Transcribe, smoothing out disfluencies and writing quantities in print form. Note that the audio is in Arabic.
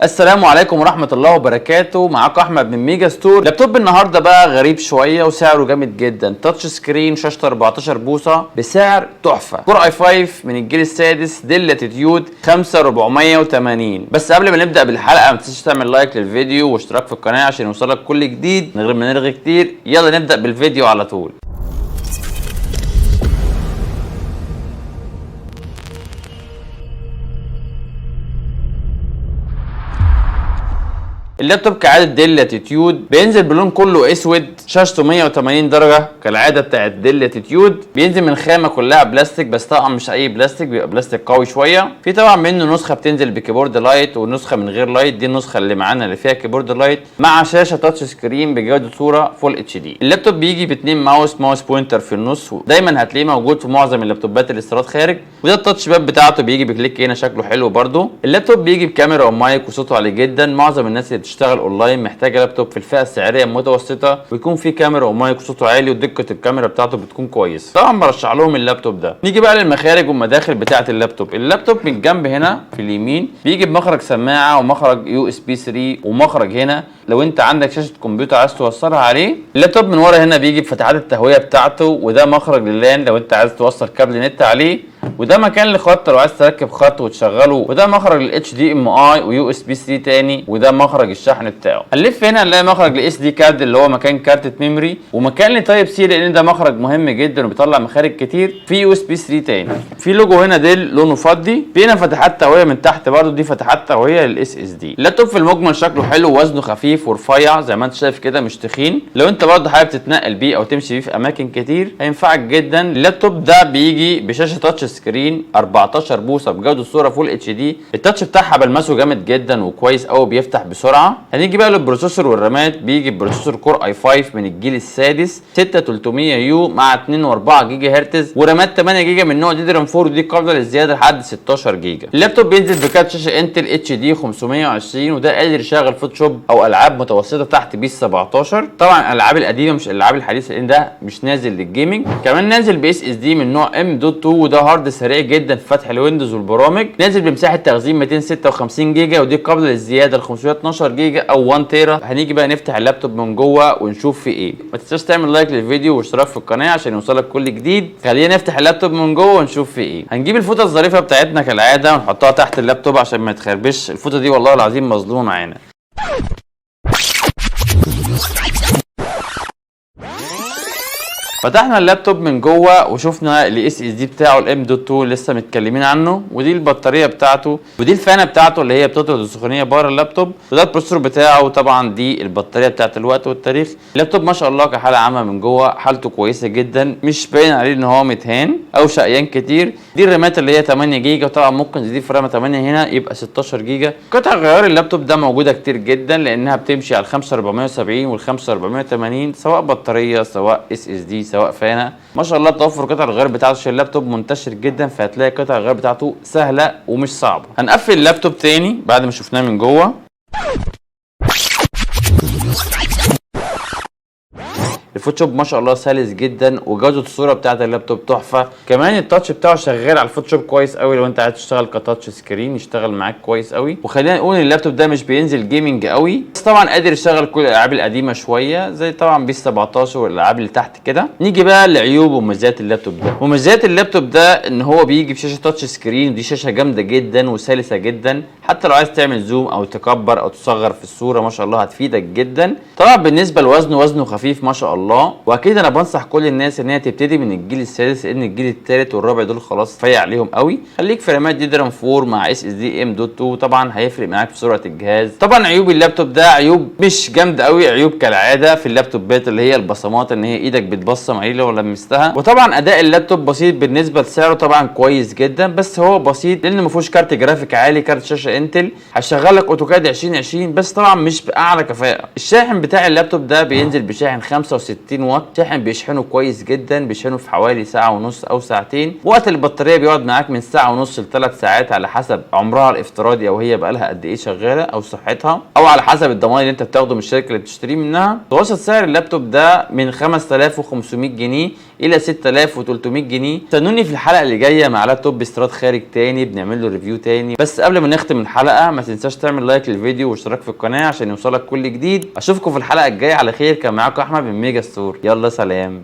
السلام عليكم ورحمة الله وبركاته. معاكم احمد من ميجا ستور. لابتوب النهارده بقى غريب شوية وسعره جامد جدا، تاتش سكرين، شاشة 14 بوصة بسعر تحفة، كور اي 5 من الجيل السادس، ديل لاتيتيود 5480. بس قبل ما نبدأ بالحلقة ما تنساش تعمل لايك للفيديو واشتراك في القناة عشان يوصلك كل جديد من غير ما نرغي كتير. يلا نبدأ بالفيديو على طول. اللابتوب كعادة ديل لاتيتيود بينزل بلون كله اسود، شاشته 180 درجة كالعادة بتاعت ديل لاتيتيود، بينزل من خامة كلها بلاستيك، بس طبعا مش اي بلاستيك، بيبقى بلاستيك قوي شوية. في طبعا منه نسخة بتنزل بكيبورد لايت ونسخة من غير لايت، دي النسخة اللي معانا اللي فيها كيبورد لايت مع شاشة تاتش سكرين بجودة صورة فول اتش دي. اللابتوب بيجي باتنين ماوس بوينتر في النص، دايما هتلاقيه موجود في معظم اللابتوبات الاستيراد خارج، وده التاتش باد بتاعته بيجي بكليك هنا، شكله حلو برده. اللابتوب بيجي بكاميرا ومايك وصوته عالي جدا، معظم الناس اللي بتشتغل اونلاين محتاجه لابتوب في الفئه السعريه المتوسطه ويكون فيه كاميرا ومايك وصوته عالي ودقه الكاميرا بتاعته بتكون كويس. طبعا برشح لهم اللابتوب ده. نيجي بقى للمخارج والمداخل بتاعه اللابتوب. اللابتوب من الجنب هنا في اليمين بيجي بمخرج سماعه ومخرج يو اس بي 3 ومخرج هنا لو انت عندك شاشه كمبيوتر عايز توصلها عليه. اللابتوب من ورا هنا بيجي بفتحات التهويه بتاعته، وده مخرج لللان لو انت عايز توصل كابل نت عليه، وده مكان لخط لو عايز تركب خط وتشغله، وده مخرج للاتش دي ام اي ويو اس بي 3 تاني، وده مخرج الشحن بتاعه. هنلف هنا نلاقي مخرج لاس دي كارد اللي هو مكان كارتة ميموري، ومكان لتايب سي لان ده مخرج مهم جدا وبيطلع مخارج كتير. في يو اس بي 3 تاني، في لوجو هنا ديل لونه فضي، في هنا فتحات تهويه من تحت برده، دي فتحات تهويه للاس اس دي. اللابتوب في المجمل شكله حلو، وزنه خفيف ورفيع زي ما انت شايف كده، مش تخين. لو انت برده حابب تتنقل بيه او تمشي بيه في اماكن كتير هينفعك جدا. اللابتوب ده بيجي بشاشه تاتش سكرين 14 بوصه بجوده صوره فول اتش دي، التاتش بتاعها بلمسه جامد جدا وكويس قوي، بيفتح بسرعه. هنيجي بقى للبروسيسور والرامات. بيجي بروسيسور كور اي 5 من الجيل السادس 6300 يو مع 2.4 جيجا هرتز، ورامات 8 جيجا من نوع دي دي رام 4، ودي قابله للزياده لحد 16 جيجا. اللابتوب بينزل بكارت شاشه انتل اتش دي 520، وده قادر يشغل فوتوشوب او العاب متوسطه تحت بيس 17. طبعا الالعاب القديمه مش الالعاب الحديثه لان ده مش نازل للجيمنج. كمان نازل باس اس دي من نوع ام دوت 2، وده هارد سريع جدا في فتح الويندوز والبرامج. نازل بمساحه تخزين 256 جيجا، ودي قابله للزياده ل 512 جيجا او 1 تيرا. هنيجي بقى نفتح اللابتوب من جوه ونشوف فيه ايه. ما تنساش تعمل لايك للفيديو واشتراك في القناه عشان يوصلك كل جديد. خلينا نفتح اللابتوب من جوه ونشوف فيه ايه. هنجيب الفوطه الظريفه بتاعتنا كالعاده ونحطها تحت اللابتوب عشان ما يتخربش. الفوطه دي والله العظيم مظلومه معانا. فتحنا اللابتوب من جوه وشفنا الاس اس دي بتاعه الام دوت 2 لسه متكلمين عنه، ودي البطاريه بتاعته، ودي الفانه بتاعته اللي هي بتطرد السخونيه بره اللابتوب، وده البروسيسور بتاعه، وطبعا دي البطاريه بتاعت الوقت والتاريخ. اللابتوب ما شاء الله كحاله عامه من جوه حالته كويسه جدا، مش باين عليه ان هو متهان او شقيان كتير. دي الرامات اللي هي 8 جيجا، وطبعا ممكن تضيف رامه 8 هنا يبقى 16 جيجا. قطع غيار اللابتوب ده موجوده كتير جدا لانها بتمشي على ال 5470 وال 5480، سواء بطاريه سواء اس اس دي سواء فانه. ما شاء الله توفر قطع الغيار بتاعته عشان اللابتوب منتشر جدا، فهتلاقي قطع الغيار بتاعته سهله ومش صعبه. هنقفل اللابتوب تاني بعد ما شفناه من جوه. الفوتوشوب ما شاء الله سلس جدا، وجوده الصوره بتاعت اللابتوب تحفه. كمان التاتش بتاعه شغال على الفوتوشوب كويس قوي، لو انت عايز تشتغل كتاتش سكرين يشتغل معاك كويس قوي. وخلينا نقول ان اللابتوب ده مش بينزل جيمنج قوي، بس طبعا قادر يشتغل كل الالعاب القديمه شويه زي طبعا بيس 17 والالعاب اللي تحت كده. نيجي بقى لعيوب ومميزات اللابتوب ده. مميزات اللابتوب ده ان هو بيجي بشاشه تاتش سكرين، ودي شاشه جامده جدا وسلسه جدا، حتى لو عايز تعمل زوم او تكبر او تصغر في الصوره ما شاء الله هتفيدك جدا. طبعا بالنسبه لوزنه، وزنه خفيف ما شاء الله. واكيد انا بنصح كل الناس ان هي تبتدي من الجيل السادس، لان الجيل الثالث والرابع دول خلاص كفايه عليهم قوي. خليك في رامات دي دي رام 4 مع اس اس دي ام دوت 2، طبعا هيفرق معاك في سرعه الجهاز. طبعا عيوب اللابتوب ده عيوب مش جامده قوي، عيوب كالعاده في اللابتوبات اللي هي البصمات، ان هي ايدك بتبصم عليه لو لمستها. وطبعا اداء اللابتوب بسيط بالنسبه لسعره، طبعا كويس جدا، بس هو بسيط لان ما فيهوش كارت جرافيك عالي، كارت شاشه انتل هيشغل لك اوتوكاد 2020 بس طبعا مش باعلى كفاءه. الشاحن بتاع اللابتوب ده بينزل بشاحن 65 واط، شاحن بيشحنه كويس جدا، بيشحنه في حوالي ساعه ونص او ساعتين. وقت البطاريه بيقعد معاك من ساعه ونص ل3 ساعات على حسب عمرها الافتراضي او هي بقالها قد ايه شغاله او صحتها، او على حسب الضمان اللي انت بتاخده من الشركه اللي بتشتريه منها. متوسط سعر اللابتوب ده من 5500 جنيه الى 6300 جنيه. استنوني في الحلقه اللي جايه مع لابتوب استيراد خارج تاني بنعمل له ريفيو تاني. بس قبل ما نختم الحلقه ما تنساش تعمل لايك للفيديو واشتراك في القناه عشان يوصلك كل جديد. اشوفكم في الحلقه الجايه على خير. كان معاكم احمد من ميجا ستور. يلا سلام.